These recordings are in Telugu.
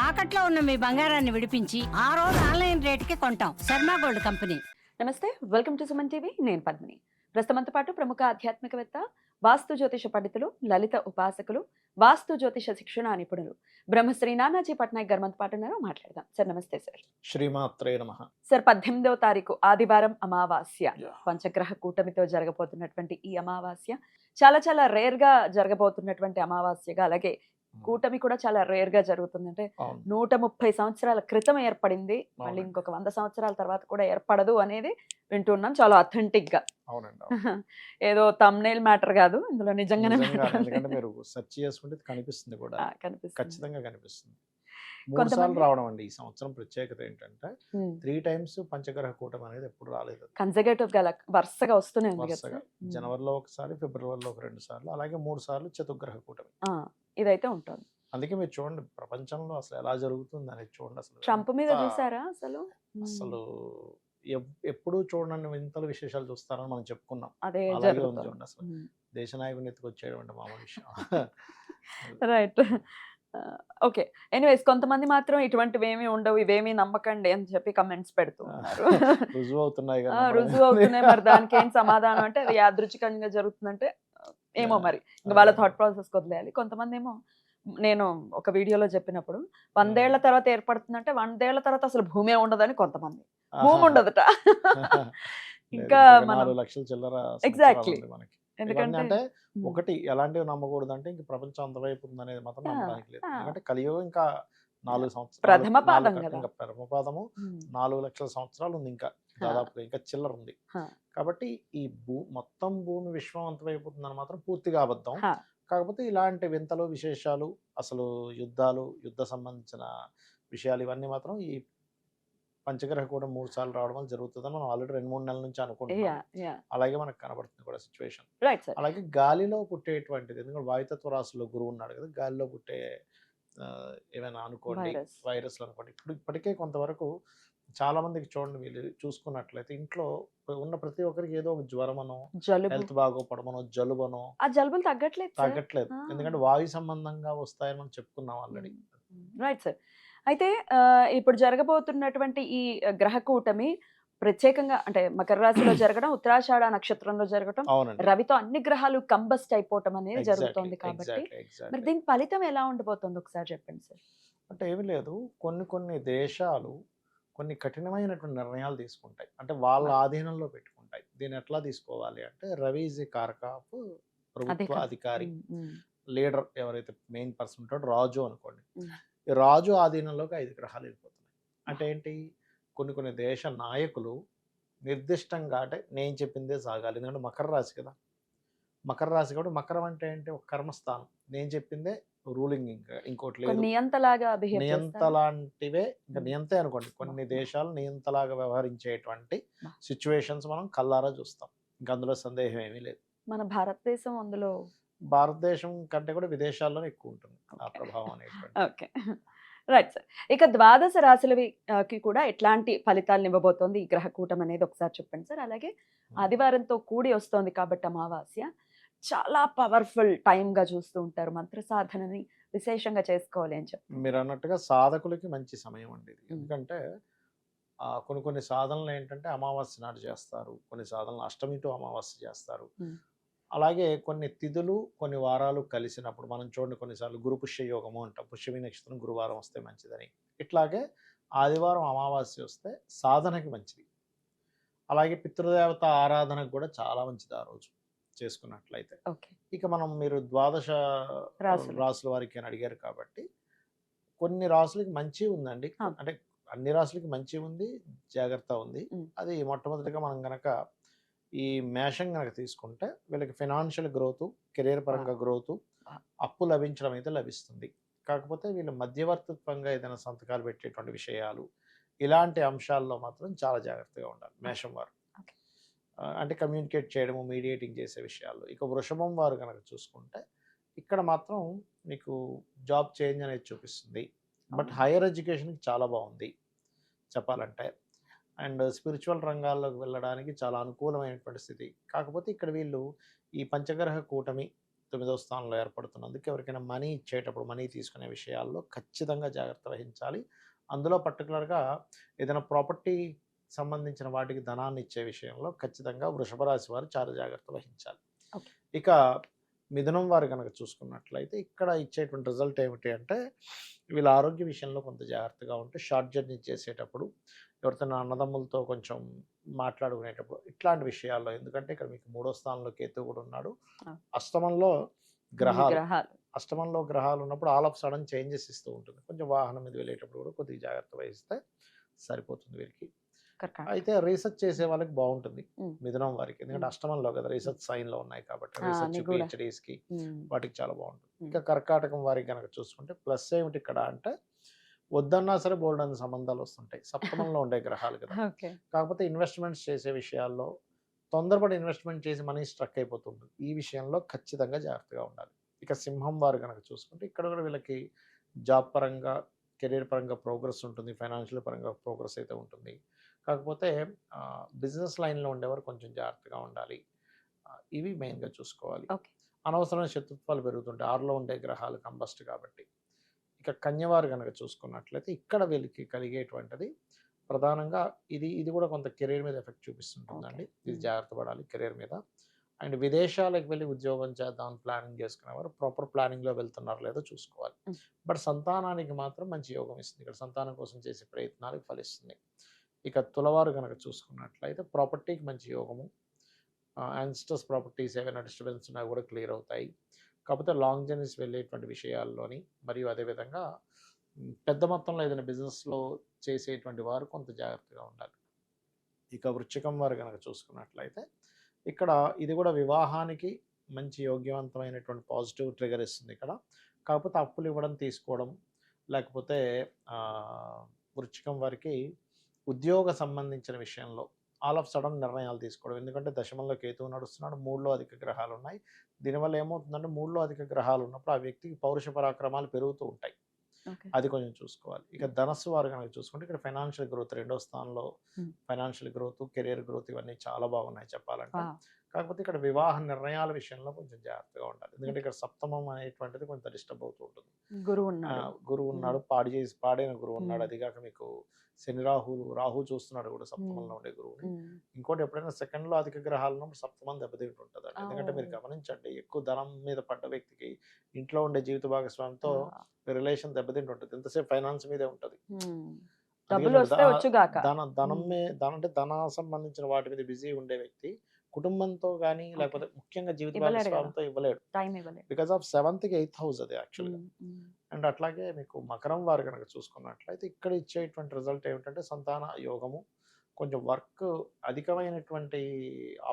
తాకట్లో ఉన్న మీ బంగారాన్ని విడిపించి ఆ రోజు ఆన్లైన్ రేటుకి కొంటాం. Sharma gold company. నమస్తే, వెల్కమ్ టు సుమన్ టీవీ. నేను పద్మిని. ప్రస్తుతంతో పాటు ప్రముఖ ఆధ్యాత్మికవేత్త, వాస్తు జ్యోతిష పండితులు, లలిత ఉపాసకులు, వాస్తు జ్యోతిష శిక్షణ నిపుణులు బ్రహ్మశ్రీ నానాజీ పట్నాయక్ గారు మనతో పాటు ఉన్నారు. మాట్లాడదాం. సార్ నమస్తే. సార్ శ్రీమాత్రే నమః. సార్ 18వ తారీఖు ఆదివారం అమావాస్య, పంచగ్రహ కూటమితో జరగబోతున్నటువంటి ఈ అమావాస్య చాలా చాలా రేర్ గా జరగబోతున్నటువంటి అమావాస్యగా, అలాగే కూటమి కూడా చాలా రేర్ గా జరుగుతుంది. అంటే 130 సంవత్సరాల క్రితం ఏర్పడింది, మళ్ళీ ఇంకొక 100 సంవత్సరాల తర్వాత కూడా ఏర్పడదు అనేది వింటున్నాం. చాలా అథెంటిక్ గా, ఏదో తమ్నైల్ మ్యాటర్ కాదు, ఇందులో నిజంగానే మీరు సెర్చ్ చేసుకుంటే కనిపిస్తుంది కూడా, ఖచ్చితంగా కనిపిస్తుంది. కొంతమంది రావడం అండి ఈ సంవత్సరం ప్రత్యేకత ఏంటంటే 3 times పంచగ్రహ కూటమి అనేది ఎప్పుడు రాలేదు. కన్సర్వేటివ్ గా వరుసగా వస్తూనే ఉంది వరుసగా జనవరిలో ఒకసారి, ఫిబ్రవరిలో ఒక 2 సార్లు, అలాగే 3 సార్లు చతుర్గ్రహ కూటమి ఇదైతే ఉంటుంది. అందుకే మీరు చూడండి ప్రపంచంలో అసలు ఎలా జరుగుతుంది అనేది చూడండి. అసలు ట్రంప్ మీద చూసారా? అసలు ఎప్పుడు చూడండి వింతలు విశేషాలు చూస్తారని మనం చెప్పుకున్నాం. అదే అలాగే ఉంది చూడండి. అసలు దేశ నాయకుని ఎత్తుకు వచ్చేటువంటి మామూలు విషయం. రైట్. ఓకే, ఎనీవేస్ కొంతమంది మాత్రం ఇటువంటివి ఏమీ ఉండవు, ఇవేమీ నమ్మకండి అని చెప్పి కమెంట్స్ పెడుతూ ఉన్నారు. రుజువు అవుతున్నాయి కదా, రుజువు అవుతున్నాయి. మరి దానికి ఏం సమాధానం అంటే అది యాదృచ్ఛికంగా జరుగుతుందంటే ఏమో మరి ఇంకా వాళ్ళ థాట్ ప్రాసెస్ వదిలేయాలి. కొంతమంది ఏమో, నేను ఒక వీడియోలో చెప్పినప్పుడు 100 ఏళ్ల తర్వాత ఏర్పడుతుందంటే 100 ఏళ్ల తర్వాత అసలు భూమి ఉండదని కొంతమంది, భూమి ఉండదట. ఇంకా 4 లక్షల చిల్లర ఎగ్జాక్ట్లీ. మనకి. ఎందుకంటే ఒకటి ఎలాంటివి నమ్మకూడదు అంటే ఇంక ప్రపంచం అంతవైపు ఉందనేది మాత్రం నమ్మడానికి లేదు. ఎందుకంటే కలియుగం ఇంకా 4 సంవత్సరాలు, ప్రథమ పాదం కదా, ఇంకా ప్రథమ పాదము 4 లక్షల సంవత్సరాలు ఉంది, ఇంకా దాదాపుగా ఇంకా చిల్లర ఉంది. కాబట్టి ఈ మొత్తం భూమి విశ్వం అంతవైపోతుందని మాత్రం పూర్తిగా అబద్ధం. కాకపోతే ఇలాంటి వింతలు విశేషాలు, అసలు యుద్ధాలు, యుద్ధ సంబంధించిన విషయాలు ఇవన్నీ మాత్రం ఈ పంచగ్రహ కూడా 3 సార్లు రావడం వల్ల జరుగుతుందని మనం ఆల్రెడీ 2-3 నెలల నుంచి అనుకుంటున్నాం. అలాగే మనకు కనబడుతుంది కూడా సిచ్యువేషన్. అలాగే గాలిలో పుట్టేటువంటిది, ఎందుకంటే వాయుతత్వ రాశిలో గురువు ఉన్నాడు కదా, గాలిలో పుట్టే ఏమైనా అనుకోండి, వైరస్లు అనుకోండి. ఇప్పటికే కొంతవరకు చాలా మందికి చూడండి, వీళ్ళు చూసుకున్నట్లయితే ఇంట్లో ఉన్న ప్రతి ఒక్కరికి ఏదో ఒక జ్వరమనో, హెల్త్ బాగోపడమనో, జలుబనో, ఆ జలుబులు తగ్గట్లేదు. ఎందుకంటే వాయు సంబంధంగా వస్తాయని మనం చెప్పుకున్నాం ఆల్రెడీ. Right sir. అయితే ఇప్పుడు జరగబోతున్నటువంటి ఈ గ్రహ కూటమి ప్రత్యేకంగా అంటే మకర రాశిలో జరగడం, ఉత్తరాషాఢ నక్షత్రంలో జరగడం, రవితో అన్ని గ్రహాలు కంబస్ట్ అయిపోవటం అనేది జరుగుతుంది. కాబట్టి మరి దీని ఫలితం ఎలా ఉండబోతుంది ఒకసారి చెప్పండి సార్. అంటే ఏమి లేదు, కొన్ని దేశాలు కొన్ని కఠినమైనటువంటి నిర్ణయాలు తీసుకుంటాయి, అంటే వాళ్ళ ఆధీనంలో పెట్టుకుంటాయి. దీన్ని ఎట్లా తీసుకోవాలి అంటే, రవి ఈజ్ ఏ కారక ఆఫ్ ప్రభుత్వ అధికారి, లీడర్ ఎవరైతే మెయిన్ పర్సన్ ఉంటాడో, రాజు అనుకోండి. ఈ రాజు ఆధీనంలోకి 5 గ్రహాలు వెళ్ళిపోతున్నాయి. అంటే ఏంటి, కొన్ని దేశ నాయకులు నిర్దిష్టంగా అంటే నేను చెప్పిందే సాగాలి. ఎందుకంటే మకర రాశి కదా, మకర రాశి కాబట్టి మకరం అంటే ఏంటి, ఒక కర్మస్థానం. నేను చెప్పిందే రూలింగ్, ఇంకా ఇంకోటి లేదు. నియంతలాంటివే, ఇంకా నియంతే అనుకోండి. కొన్ని దేశాలు నియంతలాగా వ్యవహరించేటువంటి సిచ్యువేషన్స్ మనం కల్లారా చూస్తాం. ఇంకా అందులో సందేహం ఏమీ లేదు. మన భారతదేశం అందులో, భారతదేశం కంటే కూడా విదేశాల్లోనే ఎక్కువ ఉంటుంది ఆ ప్రభావం అనేటువంటి. Okay, right sir. ఇక ద్వాదశ రాశులకి కూడా ఎట్లాంటి ఫలితాలను ఇవ్వబోతోంది ఈ గ్రహ కూటమి అనేది ఒకసారి చెప్పండి సార్. అలాగే ఆదివారంతో కూడి వస్తోంది కాబట్టి అమావాస్య చాలా పవర్ఫుల్ టైం గా చూస్తూ ఉంటారు. మంత్ర సాధనని విశేషంగా చేసుకోవాలి అని చెప్పి మీరు అన్నట్టుగా సాధకులకి మంచి సమయం అండి ఇది. ఎందుకంటే కొన్ని సాధనలు ఏంటంటే అమావాస్య నాడు చేస్తారు, కొన్ని సాధనలు అష్టమి టు అమావాస్య చేస్తారు. అలాగే కొన్ని తిథులు కొన్ని వారాలు కలిసినప్పుడు మనం చూడండి, కొన్నిసార్లు గురు పుష్య యోగము అంటాం, పుష్యమి నక్షత్రం గురువారం వస్తే మంచిదని. ఇట్లాగే ఆదివారం అమావాస్య వస్తే సాధనకి మంచిది. అలాగే పితృదేవత ఆరాధనకు కూడా చాలా మంచిది ఆ రోజు చేసుకున్నట్లయితే. ఇక మీరు ద్వాదశ రాసుల వారికి అని అడిగారు కాబట్టి, కొన్ని రాసులకి మంచి ఉందండి. అంటే అన్ని రాసులకి మంచి ఉంది, జాగ్రత్త ఉంది. అది మొట్టమొదటిగా మనం గనక ఈ మేషం కనుక తీసుకుంటే, వీళ్ళకి ఫైనాన్షియల్ గ్రోత్, కెరీర్ పరంగా గ్రోత్, అప్పు లభించడం అయితే లభిస్తుంది. కాకపోతే వీళ్ళు మధ్యవర్తిత్వంగా ఏదైనా సంతకాలు పెట్టేటువంటి విషయాలు, ఇలాంటి అంశాల్లో మాత్రం చాలా జాగ్రత్తగా ఉండాలి మేషం వారు. అంటే కమ్యూనికేట్ చేయడము, మీడియేటింగ్ చేసే విషయాల్లో. ఇక వృషభం వారు కనుక చూసుకుంటే, ఇక్కడ మాత్రం మీకు జాబ్ చేంజ్ అనేది చూపిస్తుంది. బట్ హైయర్ ఎడ్యుకేషన్కి చాలా బాగుంది చెప్పాలంటే. అండ్ స్పిరిచువల్ రంగాల్లోకి వెళ్ళడానికి చాలా అనుకూలమైనటువంటి స్థితి. కాకపోతే ఇక్కడ వీళ్ళు ఈ పంచగ్రహ కూటమి 9వ స్థానంలో ఏర్పడుతున్నందుకు ఎవరికైనా మనీ ఇచ్చేటప్పుడు మనీ తీసుకునే విషయాల్లో ఖచ్చితంగా జాగ్రత్త వహించాలి. అందులో పర్టికులర్గా ఏదైనా ప్రాపర్టీ సంబంధించిన వాటికి ధనాన్ని ఇచ్చే విషయంలో ఖచ్చితంగా వృషభ రాశి వారు చాలా జాగ్రత్త వహించాలి. ఓకే. ఇక మిథునం వారు కనుక చూసుకున్నట్లయితే ఇక్కడ ఇచ్చేటువంటి రిజల్ట్ ఏమిటి అంటే వీళ్ళ ఆరోగ్య విషయంలో కొంత జాగ్రత్తగా ఉంటే షార్ట్ జర్నీ చేసేటప్పుడు ఎవరితో అన్నదమ్ములతో కొంచెం మాట్లాడుకునేటప్పుడు ఇట్లాంటి విషయాల్లో, ఎందుకంటే ఇక్కడ మీకు 3వ స్థానంలో కేతు కూడా ఉన్నాడు. అష్టమంలో గ్రహాలు అష్టమంలో గ్రహాలు ఉన్నప్పుడు ఆల్ ఆఫ్ సడన్ చేంజెస్ ఇస్తూ ఉంటుంది. కొంచెం వాహనం మీద వెళ్ళేటప్పుడు కూడా కొద్దిగా జాగ్రత్త వహిస్తే సరిపోతుంది వీరికి. అయితే రీసెర్చ్ చేసే వాళ్ళకి బాగుంటుంది మిథునం వారికి, ఎందుకంటే అష్టమంలో కదా రీసెర్చ్ సైన్ లో ఉన్నాయి కాబట్టి రీసెర్చ్ పిహెచ్డీస్ కి వాటికి చాలా బాగుంటుంది. ఇంకా కర్కాటకం వారికి కనుక చూసుకుంటే ప్లస్ ఏమిటి ఇక్కడ అంటే వద్దన్నా సరే బోల్డ్ అనే సంబంధాలు వస్తుంటాయి, సప్తమంలో ఉండే గ్రహాలు కదా. కాకపోతే ఇన్వెస్ట్మెంట్స్ చేసే విషయాల్లో తొందరపడి ఇన్వెస్ట్మెంట్ చేసి మనీ స్ట్రక్ అయిపోతుంది. ఈ విషయంలో ఖచ్చితంగా జాగ్రత్తగా ఉండాలి. ఇక సింహం వారు కనుక చూసుకుంటే ఇక్కడ కూడా వీళ్ళకి జాబ్ పరంగా కెరీర్ పరంగా ప్రోగ్రెస్ ఉంటుంది, ఫైనాన్షియల్ పరంగా ప్రోగ్రెస్ అయితే ఉంటుంది. కాకపోతే బిజినెస్ లైన్లో ఉండేవారు కొంచెం జాగ్రత్తగా ఉండాలి. ఇవి మెయిన్గా చూసుకోవాలి. అనవసరమైన శత్రుత్వాలు పెరుగుతుంటాయి, 6లో ఉండే గ్రహాలు కంబస్ట్ కాబట్టి. ఇక కన్యవారు కనుక చూసుకున్నట్లయితే ఇక్కడ వీళ్ళకి కలిగేటువంటిది ప్రధానంగా ఇది కూడా కొంత కెరీర్ మీద ఎఫెక్ట్ చూపిస్తుంటుందండి. ఇది జాగ్రత్త పడాలి కెరీర్ మీద. అండ్ విదేశాలకు వెళ్ళి ఉద్యోగం చేద్దాం ప్లానింగ్ చేసుకునేవారు ప్రాపర్ ప్లానింగ్లో వెళ్తున్నారు లేదో చూసుకోవాలి. బట్ సంతానానికి మాత్రం మంచి యోగం ఇస్తుంది. ఇక్కడ సంతానం కోసం చేసే ప్రయత్నాలకు ఫలిస్తుంది. ఇక తులవారు కనుక చూసుకున్నట్లయితే ప్రాపర్టీకి మంచి యోగము, యాన్స్టర్స్ ప్రాపర్టీస్ ఏవైనా డిస్టర్బెన్స్ ఉన్నా కూడా క్లియర్ అవుతాయి. కాకపోతే లాంగ్ జర్నీస్ వెళ్ళేటువంటి విషయాల్లోని మరియు అదేవిధంగా పెద్ద మొత్తంలో ఏదైనా బిజినెస్లో చేసేటువంటి వారు కొంత జాగ్రత్తగా ఉండాలి. ఇక వృశ్చికం వారు కనుక చూసుకున్నట్లయితే ఇక్కడ ఇది కూడా వివాహానికి మంచి యోగ్యవంతమైనటువంటి పాజిటివ్ ట్రిగర్ ఇస్తుంది ఇక్కడ. కాకపోతే అప్పులు ఇవ్వడం తీసుకోవడం, లేకపోతే వృశ్చికం వారికి ఉద్యోగ సంబంధించిన విషయంలో ఆల్ ఆఫ్ సడన్ నిర్ణయాలు తీసుకోవడం, ఎందుకంటే దశమంలో కేతువు నడుస్తున్నాడు, 3లో అధిక గ్రహాలు ఉన్నాయి. దీనివల్ల ఏమవుతుందంటే 3లో అధిక గ్రహాలు ఉన్నప్పుడు ఆ వ్యక్తికి పౌరుష పరాక్రమాలు పెరుగుతూ ఉంటాయి, అది కొంచెం చూసుకోవాలి. ఇక ధనస్సు వారు కనుక చూసుకుంటే ఇక్కడ ఫైనాన్షియల్ గ్రోత్ 2వ స్థానంలో ఫైనాన్షియల్ గ్రోత్, కెరియర్ గ్రోత్ ఇవన్నీ చాలా బాగున్నాయి చెప్పాలంటే. కాకపోతే ఇక్కడ వివాహ నిర్ణయాల విషయంలో కొంచెం జాగ్రత్తగా ఉండాలి, ఎందుకంటే ఇక్కడ సప్తమం అనేటువంటిది కొంచెం డిస్టర్బ్ అవుతూ ఉంటుంది. గురువు ఉన్నాడు, పాడైన గురువు ఉన్నాడు. అదిగాక మీకు శని రాహు చూస్తున్నాడు కూడా సప్తమంలో ఉండే గురువుని. ఇంకోటి ఎప్పుడైనా సెకండ్లో అధిక గ్రహాలు ఉన్నప్పుడు సప్తమం దెబ్బతింటూ ఉంటుంది. ఎందుకంటే మీరు గమనించండి, ఎక్కువ ధనం మీద పడ్డ వ్యక్తికి ఇంట్లో ఉండే జీవిత భాగస్వామితో రిలేషన్ దెబ్బతింటుంటుంది, ఎంతసేపు ఫైనాన్స్ మీదే ఉంటుంది. ధన సంబంధించిన వాటి మీద బిజీ ఉండే వ్యక్తి కుటుంబంతో కానీ లేకపోతే ముఖ్యంగా జీవిత భాగస్వామితో ఇవ్వలేడు, బికాస్ ఆఫ్ 7th కి 8th హౌస్ అది యాక్చువల్గా. అండ్ అట్లాగే మీకు మకరం వారు కనుక చూసుకున్నట్లయితే ఇక్కడ ఇచ్చేటువంటి రిజల్ట్ ఏమిటంటే సంతాన యోగము, కొంచెం వర్క్ అధికమైనటువంటి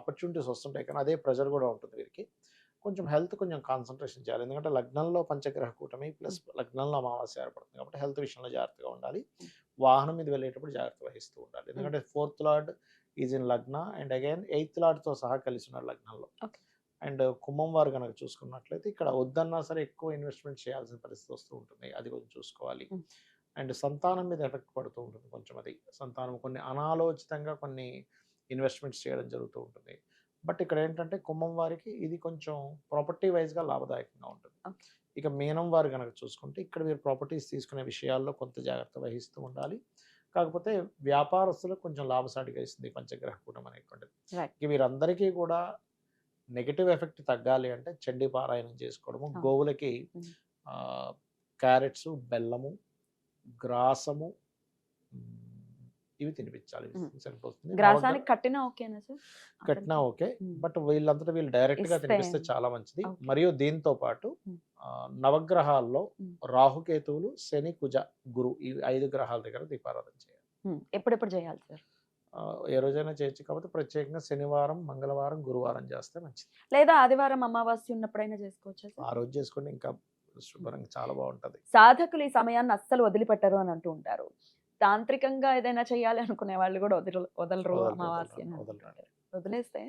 ఆపర్చునిటీస్ వస్తుంటాయి కానీ అదే ప్రెజర్ కూడా ఉంటుంది వీరికి. కొంచెం హెల్త్ కొంచెం కాన్సన్ట్రేషన్ చేయాలి, ఎందుకంటే లగ్నంలో పంచగ్రహ కూటమి ప్లస్ లగ్నంలో అమావాస్య ఏర్పడుతుంది కాబట్టి హెల్త్ విషయంలో జాగ్రత్తగా ఉండాలి. వాహనం మీద వెళ్ళేటప్పుడు జాగ్రత్త వహిస్తూ ఉండాలి, ఎందుకంటే 4th లార్డ్ ఈజ్ ఇన్ లగ్న అండ్ అగైన్ 8th లార్డ్తో సహా కలిసి ఉన్నారు లగ్నంలో. అండ్ కుంభం వారు కనుక చూసుకున్నట్లయితే ఇక్కడ వద్దన్నా సరే ఎక్కువ ఇన్వెస్ట్మెంట్ చేయాల్సిన పరిస్థితి వస్తూ ఉంటుంది, అది కొంచెం చూసుకోవాలి. అండ్ సంతానం మీద ఎఫెక్ట్ పడుతూ ఉంటుంది కొంచెం, అది సంతానం కొన్ని అనాలోచితంగా కొన్ని ఇన్వెస్ట్మెంట్స్ చేయడం జరుగుతూ ఉంటుంది. బట్ ఇక్కడ ఏంటంటే కుంభం వారికి ఇది కొంచెం ప్రాపర్టీ వైజ్గా లాభదాయకంగా ఉంటుంది. ఇక మీనం వారు కనుక చూసుకుంటే ఇక్కడ మీరు ప్రాపర్టీస్ తీసుకునే విషయాల్లో కొంత జాగ్రత్త వహిస్తూ ఉండాలి. కాకపోతే వ్యాపారస్తులకు కొంచెం లాభసాటిగా ఇస్తుంది పంచగ్రహ కూటం అనేటువంటిది. ఇక వీరందరికీ కూడా నెగటివ్ ఎఫెక్ట్ తగ్గాలి అంటే చండీ పారాయణం చేసుకోవడము, గోవులకి క్యారెట్స్, బెల్లము, గ్రాసము ఇవి తినిపించాలి, సరిపోతుంది. కట్టినా ఓకే, బట్ వీళ్ళంతటా వీళ్ళు డైరెక్ట్ గా తినిపిస్తే చాలా మంచిది. మరియు దీంతో పాటు నవగ్రహాల్లో రాహుకేతువులు, శని, కుజ, గురు ఈ 5 గ్రహాల దగ్గర దీపారాధన చేయాలి. ఎప్పుడెప్పుడు చేయాలి సార్? ఏ రోజైనా చేయొచ్చు, కాబట్టి ప్రత్యేకంగా శనివారం, మంగళవారం, గురువారం చేస్తే మంచిది. లేదా ఆదివారం అమావాస్య ఉన్నప్పుడైనా చేసుకోవచ్చు, ఆ రోజు చేసుకోండి, ఇంకా శుభ్రంగా చాలా బాగుంటది. సాధకులు ఈ సమయాన్ని అస్సలు వదిలిపెట్టరు అని అంటూ ఉంటారు. తాంత్రికంగా ఏదైనా చేయాలి అనుకునే వాళ్ళు కూడా వదలరు అమావాస్య వదిలేస్తే.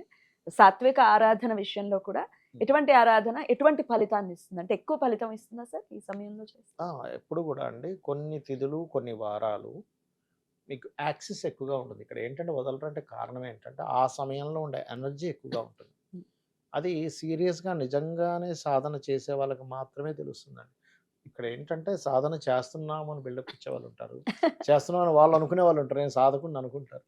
సాత్విక ఆరాధన విషయంలో కూడా ఎటువంటి ఆరాధన ఎటువంటి ఫలితాన్ని ఇస్తుంది, అంటే ఎక్కువ ఫలితం ఇస్తుందా సార్ ఈ సమయంలో చేస్తే? ఎప్పుడు కూడా అండి కొన్ని తిథులు కొన్ని వారాలు మీకు యాక్సెస్ ఎక్కువగా ఉంటుంది. ఇక్కడ ఏంటంటే వదలరు అంటే కారణం ఏంటంటే ఆ సమయంలో ఉండే ఎనర్జీ ఎక్కువగా ఉంటుంది. అది సీరియస్‌గా నిజంగానే సాధన చేసే వాళ్ళకి మాత్రమే తెలుస్తుందండి. ఇక్కడ ఏంటంటే సాధన చేస్తున్నాము అని బిల్డప్ ఇచ్చేవాళ్ళుంటారు. చేస్తున్నామని వాళ్ళు అనుకునే వాళ్ళుంటారు. నేను సాధకుడిని అనుకుంటారు.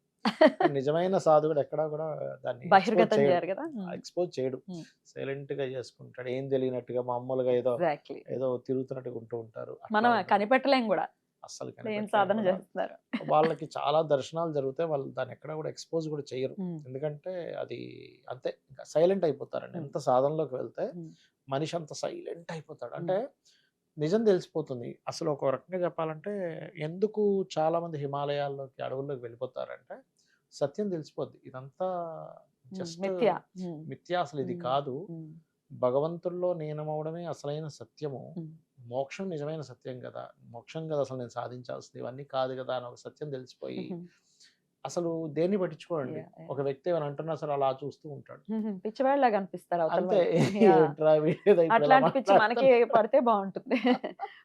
కానీ నిజమైన సాధకుడు ఎక్కడా కూడా దాన్ని ఎక్స్‌పోజ్ బహిర్గతం చేయడు. చేయరు కదా. ఎక్స్‌పోజ్ చేయడు. హ్మ్. సైలెంట్‌గా చేసుకుంటాడు. ఏం తెలియనట్టుగా మామూలుగా ఏదో ఎగ్జాక్ట్లీ. ఏదో తిరుగుతున్నట్టుగా ఉంటూ ఉంటారు. మనం అట్లా ఉండదు. కనిపెట్టలేం కూడా అస్సలు ఏం కనిపెట్టలేం సాధన కూడా. చేస్తున్నారు. వాళ్ళకి చాలా దర్శనాలు జరుగుతాయి. వాళ్ళు దాన్ని ఎక్కడా కూడా ఎక్స్‌పోజ్ కూడా చెయ్యరు. ఉమ్, ఎందుకంటే అది అంతే ఇంకా సైలెంట్ అయిపోతారండి. ఉమ్, ఎంత సాధనలోకి వెళ్తే ఉమ్, మనిషి అంత సైలెంట్ అయిపోతాడు. ఉమ్, అంటే నిజం తెలిసిపోతుంది. అసలు ఒక రకంగా చెప్పాలంటే ఎందుకు చాలామంది హిమాలయాల్లోకి, అడవుల్లోకి వెళ్ళిపోతారంటే సత్యం తెలిసిపోద్ది. ఇదంతా జస్ట్ మిథ్య. ఉమ్, మిథ్య, అసలు ఇది ఉమ్, కాదు. ఉమ్, భగవంతుల్లో లీనమవ్వడమే అసలైన సత్యము. ఉమ్, మోక్షం నిజమైన సత్యం గదా! మోక్షం గదా అసలు నేను సాధించాల్సింది. ఇవన్నీ కాదు గదా అని ఒక సత్యం తెలిసిపోయి ఉమ్, అసలు దేన్ని పట్టించుకోడండి. yeah, yeah. ఒక వ్యక్తి ఏమైనా అంటున్నా సరే అలా చూస్తూ ఉంటాడు. పిచ్చివాళ్ళలాగా అనిపిస్తారు అవతల అంతే. వాళ్ళకి. Yeah. ఏంట్రా వీడేదో ఇప్పుడు ఇలా అట్లాంటి పిచ్చి మనకి మాట్లాడుతున్నాడు. పడితే బాగుంటుంది.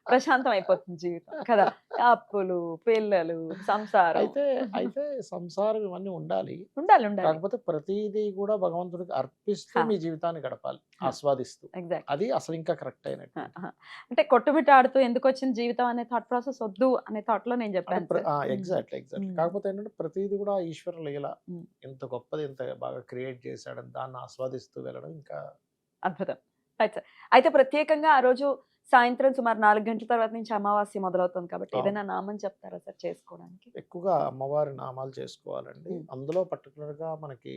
ప్రశాంతం అయిపోతుంది జీవితం కదా. అప్పులు, పిల్లలు, సంసారం. అయితే అయితే సంసారం ఇవన్నీ ఉండాలి. ఉండాలి ఉండాలి. కాకపోతే ప్రతీదీ కూడా భగవంతుడికి అర్పిస్తూ హా. మీ జీవితాన్ని గడపాలి. హా. ఆస్వాదిస్తూ. ఎగ్జాక్ట్. అది అసలు ఇంకా కరెక్ట్ అయినట్టు. అంటే కొట్టుమిట్టాడుతూ ఎందుకు వచ్చిన జీవితం అనే థాట్ ప్రాసెస్ వద్దు అనే థాట్ లో నేను అంటే చెప్పాను సార్. ఎగ్జాక్ట్లీ. ఉమ్. కాకపోతే ఏంటంటే ప్రతీది కూడా ఈశ్వర లీల. ఉమ్. ఇంత గొప్పది, ఇంత బాగా క్రియేట్ చేశాడని దాన్ని ఆస్వాదిస్తూ వెళ్ళడం ఇంకా అద్భుతం. Right sir. అయితే ప్రత్యేకంగా ఆ రోజు సాయంత్రం సుమారు 4 గంటల తర్వాత నుంచి అమావాస్య మొదలవుతుంది కాబట్టి అవును. ఏదైనా నామం చెప్తారా సార్ చేసుకోవడానికి? ఎక్కువగా అమ్మవారి నామాలు చేసుకోవాలండి. ఉమ్. అందులో పర్టికులర్‌గా మనకి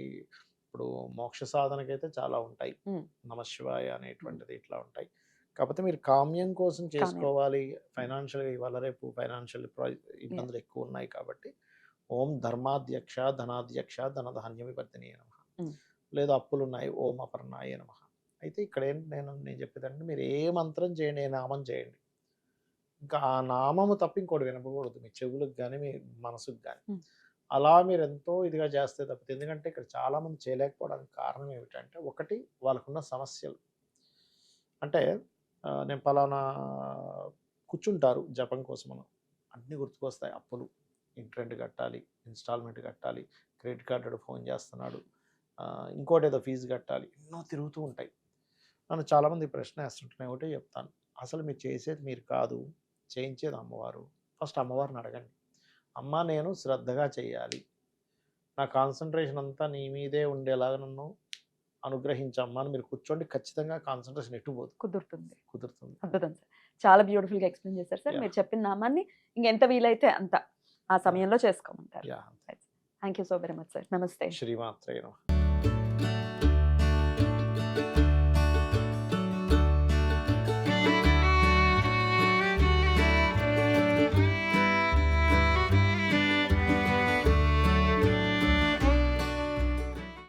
ఇప్పుడు మోక్ష సాధనకైతే చాలా ఉంటాయి. ఉమ్. నమశివాయ అనేటువంటిది ఇట్లా ఉంటాయి. కాకపోతే మీరు కామ్యం కోసం కామ్యం. చేసుకోవాలి. ఫైనాన్షియల్‌గా ఇవాళ రేపు ఫైనాన్షియల్ ఇబ్బందులు ఎక్కువ ఉన్నాయి కాబట్టి ఓం ధర్మాధ్యక్ష, ధనాధ్యక్ష, ధనధాన్య వివర్ధినియే నమః. ఉమ్. లేదా అప్పులున్నాయి ఓం అపర్ణాయ నమః. అయితే ఇక్కడ ఏంటి నేను చెప్పేదంటే మీరు ఏ మంత్రం చేయండి, ఏ నామం చేయండి. ఇంకా ఆ నామము తప్ప ఇంకోటి వినపకూడదు. మీ చెవులకు గాని, మీ మనసుకు గాని. ఉమ్. అలా మీరెంతో ఇదిగా చేస్తే తప్పితే ఎందుకంటే ఇక్కడ చాలామంది చేయలేకపోవడానికి కారణం ఏమిటంటే, ఒకటి వాళ్ళకున్న సమస్యలు. అంటే నేను పలానా కూర్చుంటారు జపం కోసమని. అన్నీ గుర్తుకొస్తాయి. అప్పులు, ఇంటి రెంట్ కట్టాలి, ఇన్‌స్టాల్‌మెంట్ కట్టాలి, క్రెడిట్ కార్డోడు ఫోన్ చేస్తున్నాడు, ఇంకోటేదో ఫీజు కట్టాలి. ఎన్నో తిరుగుతూ ఉంటాయి. నన్ను చాలామంది ఈ ప్రశ్న వేస్తుంటే నేను ఒకటే చెప్తాను. అసలు మీరు చేసేది మీరు కాదు. చేయించేది అమ్మవారు. ఫస్ట్ అమ్మవారిని అడగండి. అమ్మ నేను శ్రద్ధగా చేయాలి. నా కాన్సంట్రేషన్ అంతా నీ మీదే ఉండేలాగా నన్ను అనుగ్రహించమ్మా అని మీరు కూర్చోండి. ఖచ్చితంగా కాన్సంట్రేషన్ ఎటు పోదు. కుదురుతుంది. కుదురుతుంది. అద్భుతం సార్. చాలా బ్యూటిఫుల్ గా ఎక్స్ప్లెయిన్ చేశారు సార్. Yeah. మీరు చెప్పిన నామాన్ని ఇంకెంత వీలైతే అంత ఆ సమయంలో చేసుకోమంటారు. Yeah! Thank you so very much sir. నమస్తే. శ్రీమాత్రే నమః.